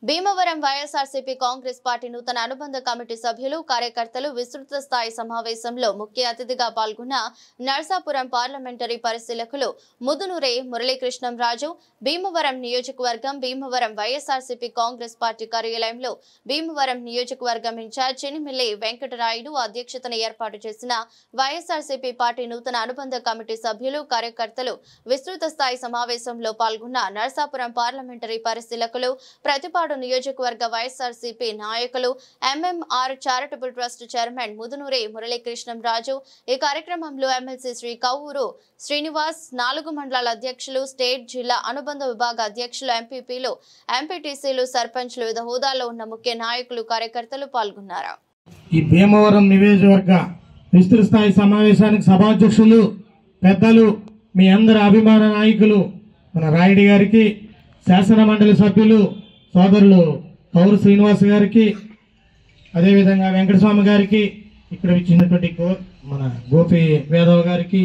Bhimavaram YSRCP Congress party నూతన అనుబంధ committee సభ్యులు కార్యకర్తలు విస్తృత స్థాయి సమావేశంలో ముఖ్య అతిథిగా పాల్గొన్న నర్సాపురం పార్లమెంటరీ పరిశీలకులు ముదునూరే మురళీకృష్ణంరాజు, భీమవరం నియోజకవర్గం భీమవరం వైఎస్ఆర్సీపీ కాంగ్రెస్ పార్టీ కార్యాలయంలో భీమవరం నియోజకవర్గం ఇన్ఛార్జ్ చినిమిల్లి వెంకటరాయుడు అధ్యక్షతన ఏర్పాటు చేసిన వైఎస్ఆర్సీపీ పార్టీ నూతన అనుబంధ కమిటీ సభ్యులు కార్యకర్తలు విస్తృత స్థాయి సమావేశంలో పాల్గొన్న నర్సాపురం పార్లమెంటరీ పరిశీలకులు ప్రతిపాడు నియోజకవర్గ వైఎస్ఆర్సీపీ నాయకులు MMR charitable trust chairman Mudunure Muralikrishnamraju, ఈ కార్యక్రమంలో ఎమ్మెల్సీ శ్రీ కవ్వూరు శ్రీనివాస్, 4 మండలాల అధ్యక్షులు, స్టేట్ జిల్లా అనుబంధ విభాగ అధ్యక్షులు, ఎంపీపీలు, ఎంపీటీసీలు, సర్పంచ్లు, వివిధ హోదాల్లో ఉన్న ముఖ్య నాయకులు, కార్యకర్తలు పాల్గొన్నారు. ఈ భీమవరం నియోజకవర్గ విస్తృత స్థాయి సమావేశానికి సభాధ్యక్షులు పెద్దలు, మీ అందరి అభిమాన నాయకులు మన రాయుడి గారికి, శాసన మండలి సభ్యులు సోదరులు కౌరు శ్రీనివాస్ గారికి, అదేవిధంగా వెంకటస్వామి గారికి, ఇక్కడ ఇచ్చినటువంటి మన గోపి వేదవ్ గారికి,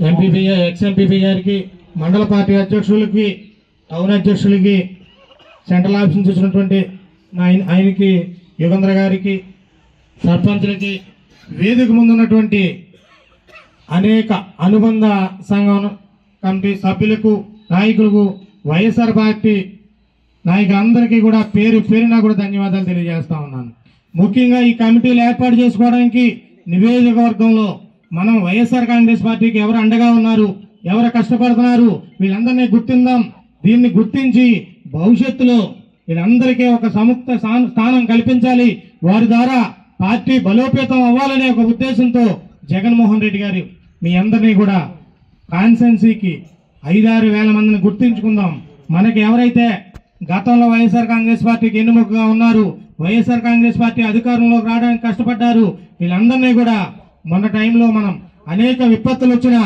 ఎంపీపీ ఎక్స్ఎంపీపీ గారికి, మండల పార్టీ అధ్యక్షులకి, టౌన్ అధ్యక్షులకి, సెంట్రల్ ఆఫీస్ నుంచి వచ్చినటువంటి ఆయనకి యుగంధ్ర గారికి, సర్పంచులకి, వేదిక ముందున్నటువంటి అనేక అనుబంధ సంఘం కమిటీ సభ్యులకు, నాయకులకు, వైఎస్ఆర్ పార్టీ నాయకులందరికీ కూడా పేరు పేరున కూడా ధన్యవాదాలు తెలియజేస్తా ఉన్నాను. ముఖ్యంగా ఈ కమిటీలు ఏర్పాటు చేసుకోవడానికి నియోజకవర్గంలో మనం వైఎస్ఆర్ కాంగ్రెస్ పార్టీకి ఎవరు అండగా ఉన్నారు, ఎవరు కష్టపడుతున్నారు, వీళ్ళందరినీ గుర్తిందాం. దీన్ని గుర్తించి భవిష్యత్తులో వీళ్ళందరికీ ఒక సముక్త స్థానం కల్పించాలి, వారి ద్వారా పార్టీ బలోపేతం అవ్వాలనే ఒక ఉద్దేశంతో జగన్మోహన్ రెడ్డి గారు మీ అందరినీ కూడా కాన్స్టిట్యున్సీకి 5-6 వేల మందిని గుర్తించుకుందాం. మనకి ఎవరైతే గతంలో వైఎస్ఆర్ కాంగ్రెస్ పార్టీకి ఎన్నుముకగా ఉన్నారు, వైఎస్ఆర్ కాంగ్రెస్ పార్టీ అధికారంలోకి రావడానికి కష్టపడ్డారు, వీళ్ళందరినీ కూడా మొన్న టైంలో మనం అనేక విపత్తులు వచ్చినా,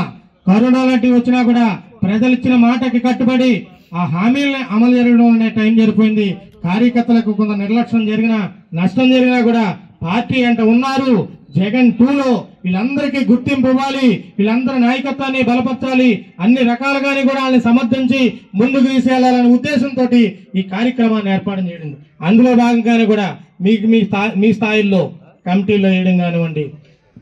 కరోనా లాంటివి వచ్చినా కూడా ప్రజలు ఇచ్చిన మాటకి కట్టుబడి ఆ హామీలని అమలు జరగడం అనే టైం జరిపోయింది. కార్యకర్తలకు కొంత నిర్లక్ష్యం జరిగినా, నష్టం జరిగినా కూడా పార్టీ అంటే ఉన్నారు. జగన్ 2లో వీళ్ళందరికీ గుర్తింపు ఇవ్వాలి, వీళ్ళందరి నాయకత్వాన్ని బలపరచాలి, అన్ని రకాలుగానే కూడా వాళ్ళని సమర్థించి ముందుకు తీసుకెళ్లాలనే ఉద్దేశంతో ఈ కార్యక్రమాన్ని ఏర్పాటు చేయడం. అందులో భాగంగానే కూడా మీకు మీ స్థాయిల్లో కమిటీలో వేయడం కానివ్వండి,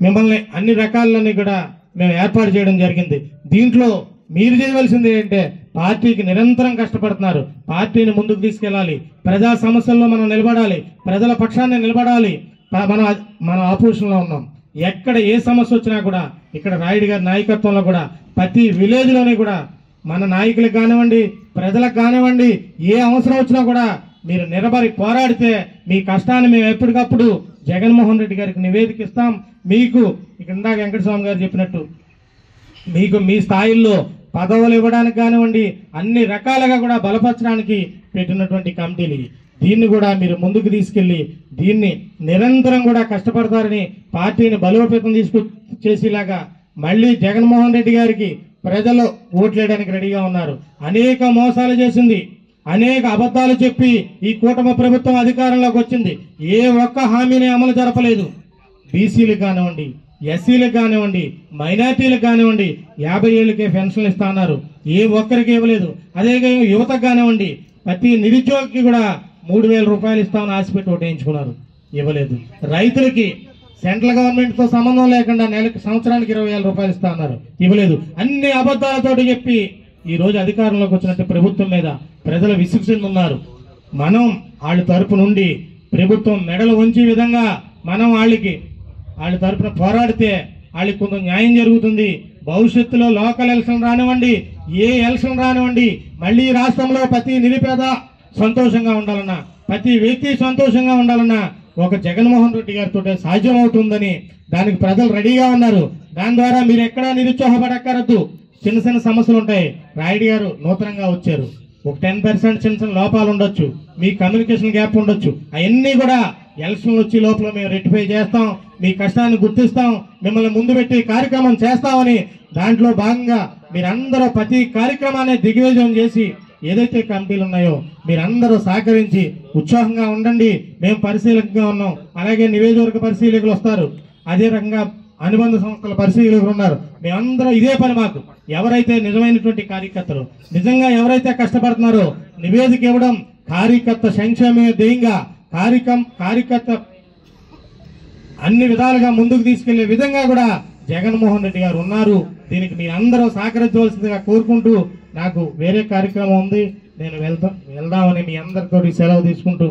మిమ్మల్ని అన్ని రకాలన్నీ కూడా మేము ఏర్పాటు చేయడం జరిగింది. దీంట్లో మీరు చేయవలసింది ఏంటంటే పార్టీకి నిరంతరం కష్టపడుతున్నారు, పార్టీని ముందుకు తీసుకెళ్లాలి, ప్రజా సమస్యల్లో మనం నిలబడాలి, ప్రజల పక్షాన్ని నిలబడాలి. మనం ఆపోజిషన్లో ఉన్నాం. ఎక్కడ ఏ సమస్య వచ్చినా కూడా ఇక్కడ రాయుడి గారి నాయకత్వంలో కూడా ప్రతి విలేజ్లోనే కూడా మన నాయకులకు కానివ్వండి, ప్రజలకు కానివ్వండి, ఏ అవసరం వచ్చినా కూడా మీరు నిలబడి పోరాడితే మీ కష్టాన్ని మేము ఎప్పటికప్పుడు జగన్మోహన్ రెడ్డి గారికి నివేదిక ఇస్తాం. మీకు ఇక్కడ ఇందాక వెంకటస్వామి గారు చెప్పినట్టు మీకు మీ స్థాయిల్లో పదవులు ఇవ్వడానికి కానివ్వండి, అన్ని రకాలుగా కూడా బలపరచడానికి పెట్టినటువంటి కమిటీలు. దీన్ని కూడా మీరు ముందుకు తీసుకెళ్లి దీన్ని నిరంతరం కూడా కష్టపడతారని, పార్టీని బలోపేతం చేసేలాగా మళ్ళీ జగన్మోహన్ రెడ్డి గారికి ప్రజలు ఓట్లేయడానికి రెడీగా ఉన్నారు. అనేక మోసాలు చేసింది, అనేక అబద్ధాలు చెప్పి ఈ కూటమి ప్రభుత్వం అధికారంలోకి వచ్చింది. ఏ ఒక్క హామీని అమలు జరపలేదు. బీసీలకు కానివ్వండి, ఎస్సీలకు కానివ్వండి, మైనార్టీలకు కానివ్వండి 50 ఏళ్ళకే పెన్షన్లు ఇస్తా అన్నారు, ఏ ఒక్కరికి ఇవ్వలేదు. అదే యువతకు కానివ్వండి, ప్రతి నిరుద్యోగికి కూడా 3000 రూపాయలు ఇస్తామని ఆశపెట్టి ఓటేయించుకున్నారు, ఇవ్వలేదు. రైతులకి సెంట్రల్ గవర్నమెంట్ తో సంబంధం లేకుండా సంవత్సరానికి 20,000 రూపాయలు ఇస్తా అన్నారు, ఇవ్వలేదు. అన్ని అబద్ధాలతో చెప్పి ఈ రోజు అధికారంలోకి వచ్చినట్టు ప్రభుత్వం మీద ప్రజలు విసుగుతున్నారు. మనం వాళ్ళ తరపు నుండి ప్రభుత్వం మెడలు వంచే విధంగా మనం వాళ్ళ తరపున పోరాడితే వాళ్ళకి కొంత న్యాయం జరుగుతుంది. భవిష్యత్తులో లోకల్ ఎలక్షన్ రానివ్వండి, ఏ ఎలక్షన్ రానివ్వండి, మళ్ళీ రాష్ట్రంలో ప్రతి నిరుపేద సంతోషంగా ఉండాలన్నా, ప్రతి వ్యక్తి సంతోషంగా ఉండాలన్నా ఒక జగన్మోహన్ రెడ్డి గారితో సాధ్యం అవుతుందని దానికి ప్రజలు రెడీగా ఉన్నారు. దాని ద్వారా మీరు ఎక్కడా నిరుత్సాహపడక్కరద్దు. చిన్న చిన్న సమస్యలు ఉంటాయి. రాయుడి గారు నూతనంగా వచ్చారు, ఒక 10% చిన్న లోపాలు ఉండొచ్చు, మీ కమ్యూనికేషన్ గ్యాప్ ఉండొచ్చు, అవన్నీ కూడా ఎలక్షన్లు వచ్చే లోపల మేము రెక్టిఫై చేస్తాం, మీ కష్టాన్ని గుర్తిస్తాం, మిమ్మల్ని ముందు పెట్టి కార్యక్రమం చేస్తామని దాంట్లో భాగంగా మీరందరూ ప్రతి కార్యక్రమాన్ని దిగ్విజయం చేసి ఏదైతే కమిటీలు ఉన్నాయో మీరందరూ సహకరించి ఉత్సాహంగా ఉండండి. మేము పరిశీలకుగా ఉన్నాం, అలాగే నియోజకవర్గ పరిశీలకులు వస్తారు, అదే రకంగా అనుబంధ సంస్థల పరిశీలకులు ఉన్నారు. మేమందరం ఇదే పని. మాకు ఎవరైతే నిజమైనటువంటి కార్యకర్తలు నిజంగా ఎవరైతే కష్టపడుతున్నారో నివేదిక ఇవ్వడం, కార్యకర్త సంక్షేమే ధ్యేయంగా కార్యకర్త అన్ని విధాలుగా ముందుకు తీసుకెళ్లే విధంగా కూడా జగన్మోహన్ రెడ్డి గారు ఉన్నారు. దీనికి మీ అందరూ సహకరించవలసిందిగా కోరుకుంటూ, నాకు వేరే కార్యక్రమం ఉంది, నేను వెళ్దామని మీ అందరితో సెలవు తీసుకుంటూ